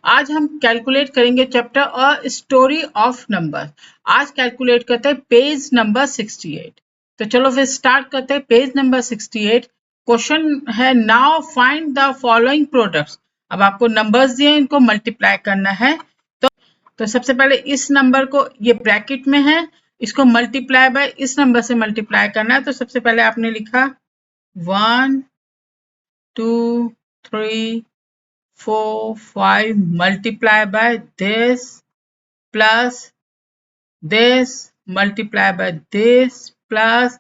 आज हम कैलकुलेट करेंगे chapter a story of number. आज कैलकुलेट करते हैं पेज नंबर 68। तो चलो फिर स्टार्ट करते हैं पेज नंबर 68। क्वेश्चन है now find the following products. अब आपको नंबर्स दिए, इनको मल्टीप्लाई करना है। तो सबसे पहले इस नंबर को, ये ब्रैकेट में है, इसको मल्टीप्लाई बाय इस नंबर से मल्टीप्लाई करना है। तो सबसे पहले आपने लिखा 1 2 3 4 5 multiply by this plus this multiply by this plus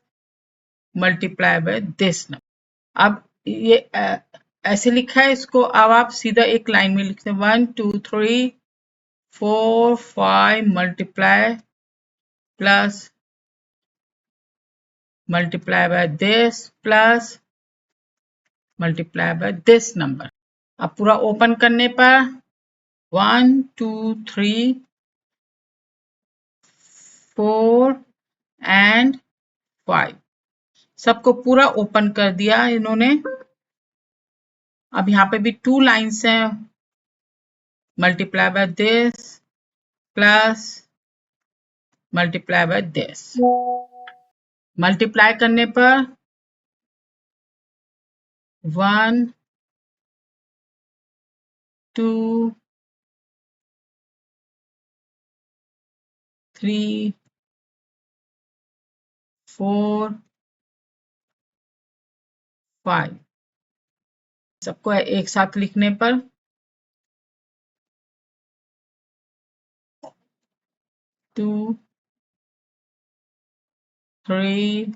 multiply by this number। अब ये ऐसे लिखा है, इसको अब आप सीधा एक लाइन में लिखते हैं 1 2 3 4 5 multiply plus multiply by this plus multiply by this number। अब पूरा ओपन करने पर 1 2 3 4 एंड 5 सबको पूरा ओपन कर दिया इन्होंने। अब यहाँ पे भी 2 लाइन्स हैं, multiply by this plus multiply by this. Multiply करने पर 1 2 3 4 5 सबको एक साथ लिखने पर 2 3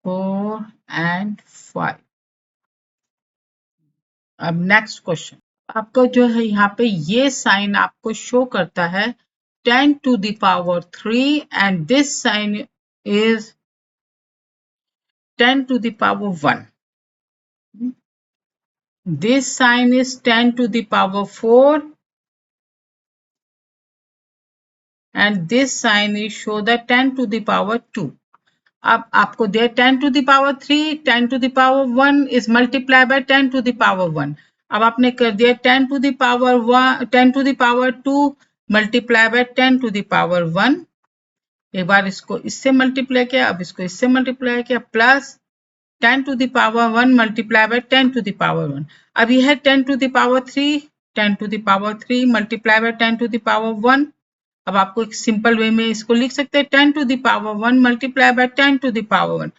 4 एंड 5। अब नेक्स्ट क्वेश्चन, आपको जो है यहाँ पे ये साइन आपको शो करता है 10 to the power 3 and this sign is 10 to the power 1. This sign is 10 to the power 4 and this sign is show the 10 to the power 2. अब आपको दे 10 to the power 3, 10 to the power 1 is multiplied by 10 to the power 1. अब आपने कर दिया 10 to the power 1, 10 to the power 2 multiply by 10 to the power 1। एक बार इसको इससे multiply किया, अब इसको इससे मल्टीप्लाई किया, plus 10 to the power 1 multiply by 10 to the power 1। अब यह है 10 to the power 3, 10 to the power 3 multiply by 10 to the power 1। अब आपको एक सिंपल वे में इसको लिख सकते हैं 10 to the power 1 multiply by 10 to the power 1।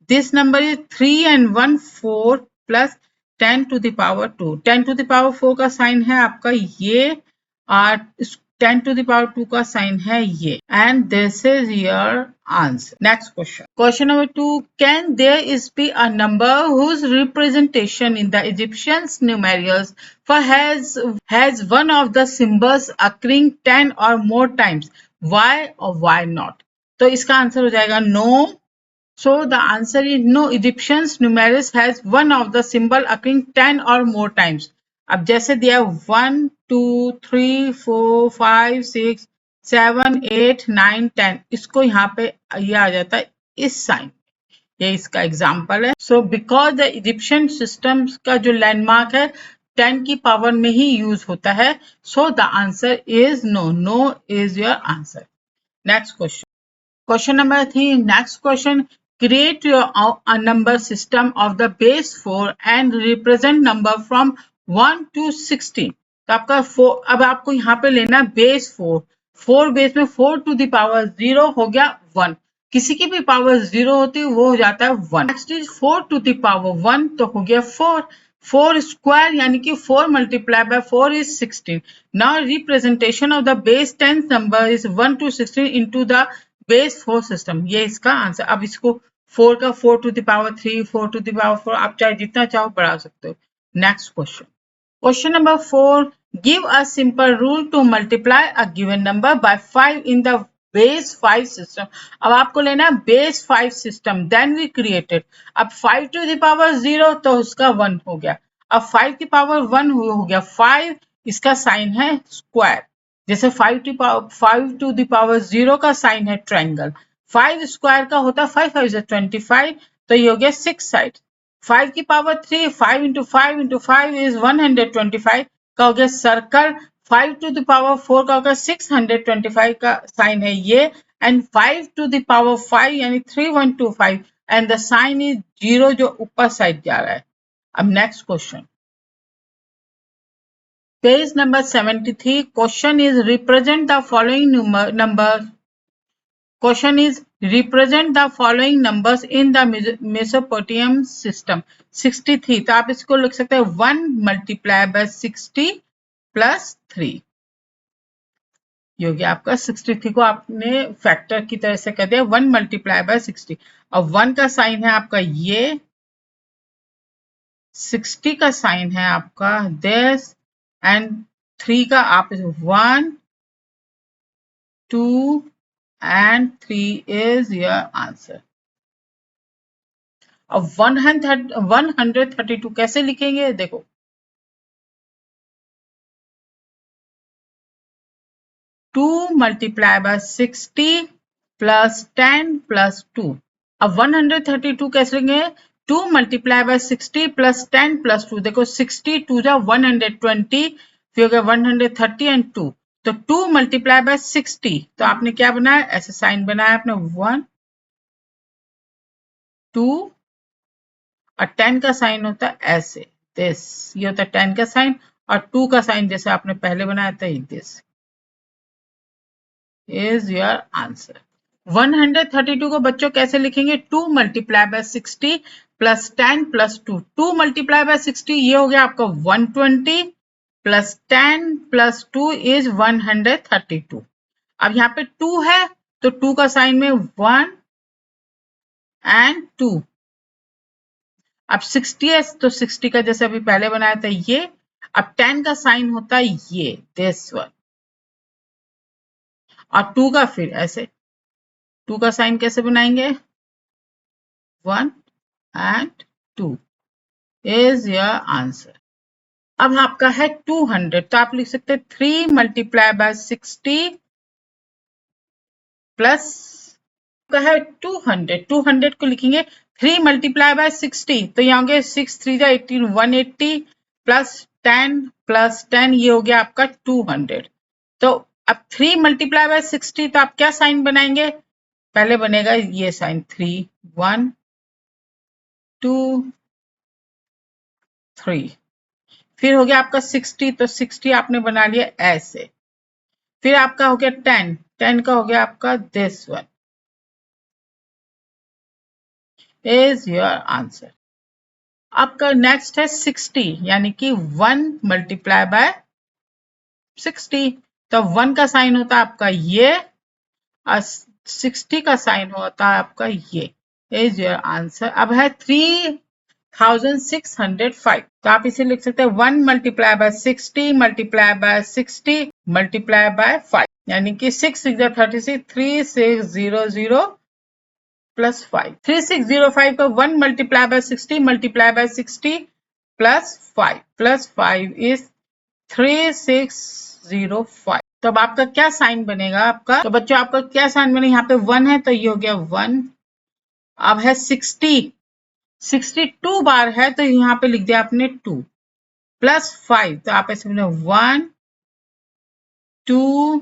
This number is 3 and 1 4 plus 10 to the power 2। 10 to the power 4 का sign है आपका ये और 10 to the power 2 का साइन है ये। And this is your answer. Next question, question number 2, can there is be a number whose representation in the Egyptians numericals for has one of the symbols occurring 10 or more times, why or why not? तो इसका answer हो जाएगा no. So the answer is no, Egyptians numerals has one of the symbol occurring 10 or more times। अब जैसे दिया 1 2 3 4 5 6 7 8 9 10, इसको यहाँ पे ये आ जाता है इस साइन, ये इसका एग्जाम्पल है। So because the Egyptian system का जो लैंडमार्क है 10 की पावर में ही यूज होता है। So the answer is no, no is your answer. Next question, question number 3, next question, create your number system of the base 4 and represent number from 1 to 16। तो आपका 4, अब आपको यहाँ पे लेना बेस 4, 4 बेस में 4 to the power 0 हो गया 1, किसी की भी पावर 0 होती है वो हो जाता है 1। Next is 4 to the power 1 तो हो गया 4, 4 स्क्वायर यानी कि 4 multiplied by 4 is 16। Now representation of the base 10 number is 1 to 16 into the base 4 system, ये इसका आंसर। अब इसको 4 का 4 to the power 3, 4 to the power 4, आप चाहे जितना चाहो बढ़ा सकते हो। Next question, question number 4, give a simple rule to multiply a given number by 5 in the base 5 system. अब आपको लेना है base 5 system, then we created. अब 5 to the power 0 तो उसका 1 हो गया, अब 5 की पावर 1 हो गया 5, इसका साइन है स्क्वायर। जैसे 5 to the power 0 का साइन है ट्रायंगल, 5 स्क्वायर का होता है 5 5 25, तो ये हो गया 6 साइड। 5 की पावर 3, 5 into 5 into 5 is 125 का हो गया सर्कल, 5 to the power 4 का होगा 625 का साइन है ये, एंड 5 to the power 5 यानी 3125 एंड द साइन इज 0 जो ऊपर साइड जा रहा है। अब next question, page number 73, question is represent the following number Question is represent the following numbers in the Mesopotamian system. 63 तो आप इसको लिख सकते हैं 1 multiplied by 60 plus 3। ये हो गया आपका 63 को आपने फैक्टर की तरह से कर दिया 1 multiplied by 60। और 1 का साइन है आपका ये, 60 का साइन है आपका this एंड 3 का आप 1 2 and 3 is your answer। अब 132 कैसे लिखेंगे देखो, 2 multiplied by 60 plus 10 plus 2। अब 132 कैसे लिखेंगे, 2 multiplied by 60 plus 10 plus 2। देखो 60 2 जा 120, फिर हो गया 130 and 2, तो 2 multiplied by 60 तो आपने क्या बनाया, ऐसे साइन बनाया आपने 1 2 और 10 का साइन होता है ऐसे दिस, ये होता है 10 का साइन, और 2 का साइन जैसे आपने पहले बनाया था दिस इज योर आंसर। 132 को बच्चों कैसे लिखेंगे, 2 multiplied by 60 plus 10 plus 2। 2 multiplied by 60 ये हो गया आपका 120 plus 10 plus 2 is 132। अब यहाँ पे 2 है तो 2 का साइन में 1 and 2। अब 60 है तो 60 का जैसे अभी पहले बनाया था ये, अब 10 का साइन होता है ये दिस वन, और 2 का फिर ऐसे 2 का साइन कैसे बनाएंगे 1 and 2 is your answer। अब आपका है 200 तो आप लिख सकते हैं 3 multiplied by 60 प्लस का है 200, 200 को लिखेंगे 3 multiplied by 60 तो यहाँ होंगे 6 3 जा 18 180 प्लस 10 ये हो गया आपका 200। तो अब 3 multiplied by 60 तो आप क्या साइन बनाएंगे, पहले बनेगा ये साइन 3 1 2 3, फिर हो गया आपका 60 तो 60 आपने बना लिया ऐसे, फिर आपका हो गया 10 का हो गया आपका this one is your answer. आपका नेक्स्ट है 60 यानी कि 1 multiplied by 60 तो 1 का साइन होता है आपका ये और 60 का साइन होता है आपका ये इज योर आंसर। अब है 3605 तो आप इसे लिख सकते हैं 1 multiplied by 60 multiplied by 60 multiplied by 5 यानी कि 6 6 36 3600 plus 5 3605 का 1 multiplied by 60 multiplied by 60 plus 5 is 3605। तो अब आपका क्या साइन बनेगा आपका, तो बच्चों आपका क्या साइन बनेगा, यहाँ पे 1 है तो ये हो गया 1। अब है 62 बार है तो यहाँ पे लिख दिया आपने 2 प्लस 5 तो आप ऐसे बने 1 2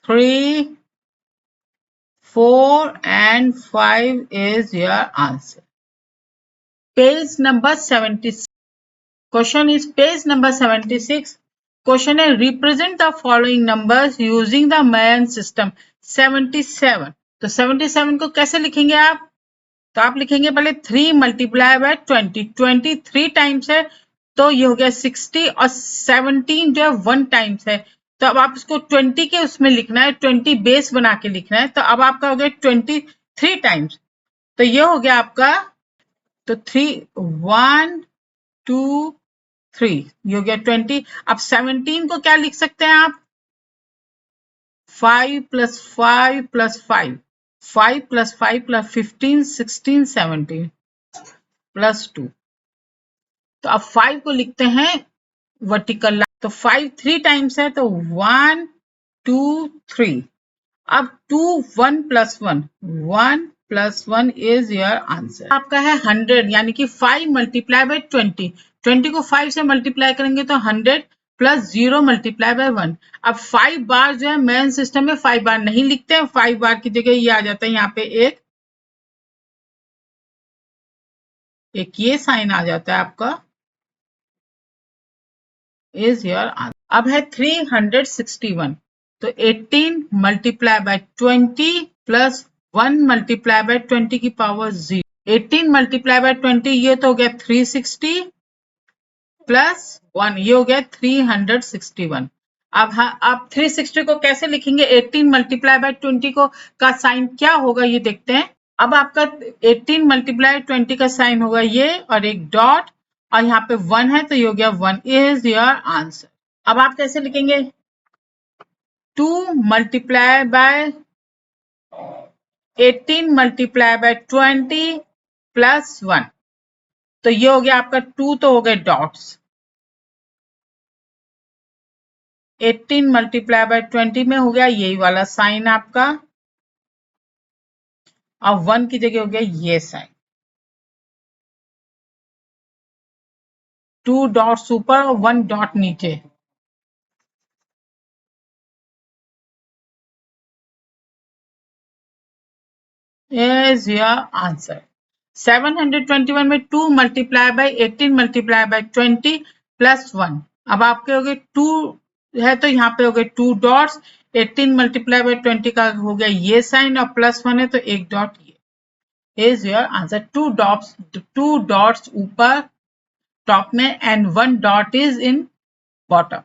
3 4 and 5 is your answer। Page number 76, question is page number 76। Question है represent the following numbers using the Mayan system 77। तो 77 को कैसे लिखेंगे आप, तो आप लिखेंगे पहले 3 multiplied by 20, 23 टाइम्स है तो ये हो गया 60 और 17 जो है 1 टाइम्स है तो अब आप इसको 20 के उसमें लिखना है, 20 बेस बना के लिखना है, तो अब आपका हो गया 23 टाइम्स तो ये हो गया आपका, तो 3 1 2 3 ये हो गया 20। अब 17 को क्या लिख सकते हैं आप, 5 plus 5 plus 5 5 plus 5 plus 15 16 17 plus 2 तो अब 5 को लिखते हैं वर्टिकल लाइन, तो 5 3 टाइम्स है तो 1 2 3। अब 2 1 plus 1 1 plus 1 is your answer. आपका है 100 यानी कि 5 मल्टीप्लाई बाय 20, 20 को 5 से मल्टीप्लाई करेंगे तो 100 प्लस 0 मल्टीप्लाई बाय 1। अब 5 बार जो है मेन सिस्टम में 5 बार नहीं लिखते हैं, 5 बार की जगह ये आ जाता है यहाँ पे एक ये साइन आ जाता है आपका, इज योर आंसर। अब है 361, तो 18 multiply by 20 plus 1 multiply bye 20 की पावर 0। 18 मल्टीप्लाई बाय 20 ये तो हो गया 360 प्लस 1 ये हो गया 361। अब हाँ, आप 360 को कैसे लिखेंगे? 18 मल्टीप्लाई बाय 20 को का साइन क्या होगा ये देखते हैं। अब आपका 18 मल्टीप्लाई 20 का साइन होगा ये और एक डॉट और यहाँ पे 1 है तो ये हो गया 1 इज योर आंसर। अब आप कैसे लिखेंगे? 2 multiply by 18 multiply by 20 plus 1, तो ये हो गया आपका 2 तो हो गए डॉट्स। 18 मल्टीप्लाई बाय 20 में हो गया यही वाला साइन आपका, और 1 की जगह हो गया ये साइन। 2 डॉट्स ऊपर और 1 डॉट नीचे। Is your answer. 721 में 2 multiply by 18 multiply by 20 plus 1। अब आपके हो गए 2 है तो यहाँ पे हो गए 2 डॉट्स। 18 मल्टीप्लाई बाय 20 का हो गया ये साइन और प्लस 1 है तो एक डॉट ये। Is your answer. 2 डॉट्स ऊपर टॉप में and 1 dot is in bottom.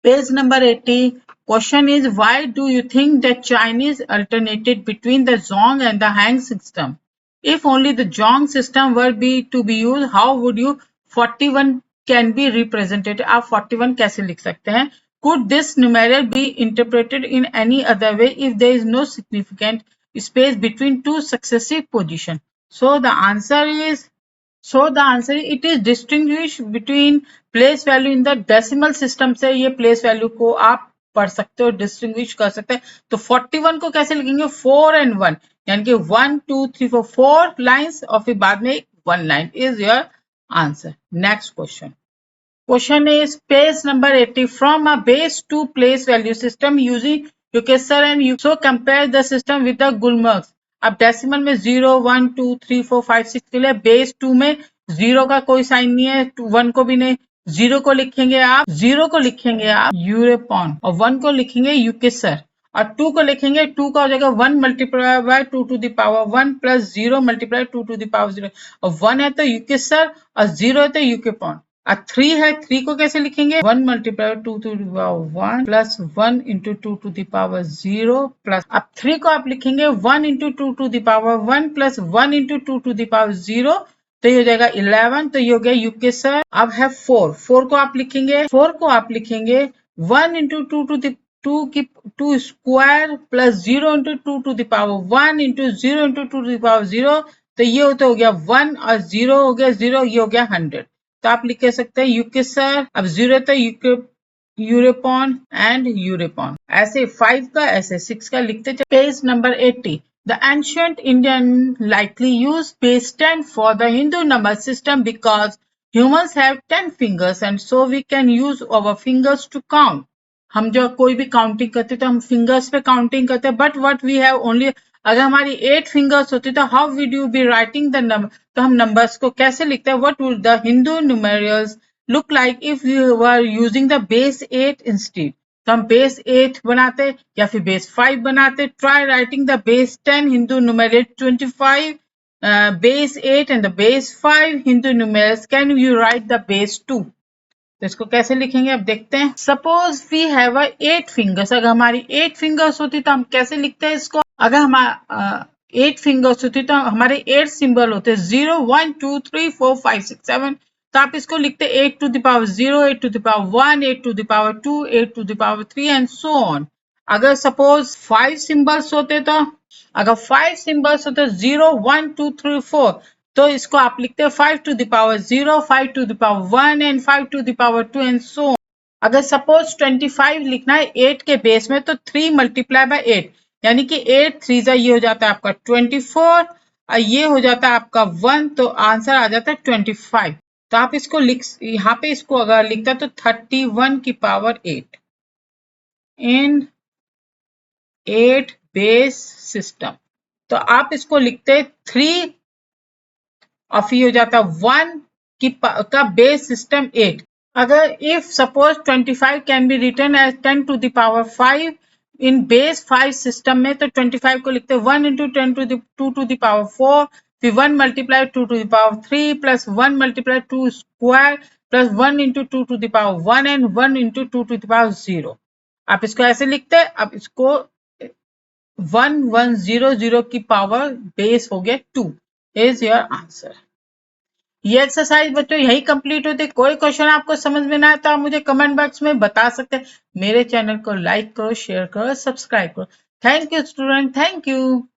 Page number 80. Question is, why do you think the Chinese alternated between the Zhong and the Han system? If only the Zhong system were to be used, how would you 41 can be represented? आप 41 कैसे लिख सकते हैं? Could this numeral be interpreted in any other way if there is no significant space between two successive positions? So the answer is it is distinguish between place value in the decimal system से ये place value को आप पढ़ सकते हो, distinguish कर सकते हैं। तो 41 को कैसे लिखेंगे? 4 and 1 यानी कि 1 2 3 4 4 लाइन्स और फिर बाद में 1 line is your answer. Next question. Question is page number 80. From a base to place value system using UKSR and so compare the system with the Gulmargs. अब डेसिमल में 0 1 2 3 4 5 6 के लिए बेस 2 में 0 का कोई साइन नहीं है, 1 को भी नहीं। 0 को लिखेंगे आप यूरेपॉन और 1 को लिखेंगे यूकेसर और 2 को लिखेंगे 2 का हो जाएगा 1 multiply by 2 to the power 1 plus 0 multiply 2 to the power 0 और 1 है तो यूकेसर और 0 है तो यूकेपॉन। और 3 है, 3 को कैसे लिखेंगे? 1 multiply 2 to the power 1 plus 1 into 2 to the power 0 plus, अब 3 को आप लिखेंगे 1 into 2 to the power 1 plus 1 into 2 to the power 0 तो ये हो जाएगा 11, तो ये हो गया यूके सर। अब है 4 को आप लिखेंगे 1 into 2 to the 2 square plus 0 into 2 to the power 1 into 0 into 2 to the power 0 तो ये तो हो गया 1 और 0 हो गया 0, ये हो गया 100। तो आप लिख सकते हैं यूके सर, अब 0 तो यूरेपॉन एंड यूरेपॉन। ऐसे 5 का ऐसे 6 का लिखते चले। Page number 80। The ancient Indian likely used base 10 for the Hindu number system because humans have 10 fingers and so we can use our fingers to count. हम जो कोई भी काउंटिंग करते तो हम फिंगर्स पे काउंटिंग करते हैं, but what we have only, अगर हमारी 8 फिंगर्स होती तो how would you be writing the number, तो हम नंबर्स को कैसे लिखते हैं? What would the Hindu numerals look like if you were using the base 8 instead? तो हम बेस 8 बनाते या फिर बेस 5 बनाते। Try writing the base 10 Hindu numeral 25 base 8 and the base 5 Hindu numerals. Can you write the base 2? तो इसको कैसे लिखेंगे अब देखते हैं। सपोज वी हैव 8 फिंगर्स, अगर हमारी 8 फिंगर्स होती तो हम कैसे लिखते हैं इसको? अगर हमारा 8 फिंगर्स होती तो हमारे 8 सिंबल होते 0 1 2 3 4 5 6 7, तो आप इसको लिखते 8 to the power 0 8 to the power 1 8 to the power 2 8 to the power 3 and so on. अगर सपोज 5 सिंबल्स होते तो 0 1 2 3 4 तो इसको आप लिखते हैं 5 to the power 0 5 to the power 1 and 5 to the power 2 and so. अगर सपोज 25 लिखना है 8 के बेस में तो 3 मल्टीप्लाई बाय 8 यानी कि 8 3 ये हो जाता है आपका 24 और ये हो जाता है आपका 1, तो आंसर आ जाता है 25। तो आप इसको यहाँ पे इसको अगर लिखता तो 31 की पावर 8 इन 8 बेस सिस्टम। तो आप इसको लिखते 3 और फिर हो जाता 1 का बेस सिस्टम 8। अगर if suppose 25 can be written as 10 to the power 5 in base 5 system में, तो 25 को लिखते 1 इंटू 10 टू द पावर 4, फिर 1 multiply 2 to the power 3 plus 1 multiply 2 square plus 1 into 2 to the power 1 and 1 into 2 to the power 0। आप इसको ऐसे लिखते हैं। अब इसको 1100 की पावर बेस हो गया 2 इज योर आंसर। ये एक्सरसाइज बच्चों यही कंप्लीट होती है। कोई क्वेश्चन आपको समझ में ना आता, मुझे कमेंट बॉक्स में बता सकते हैं। मेरे चैनल को लाइक करो, शेयर करो, सब्सक्राइब करो। Thank you student, thank you.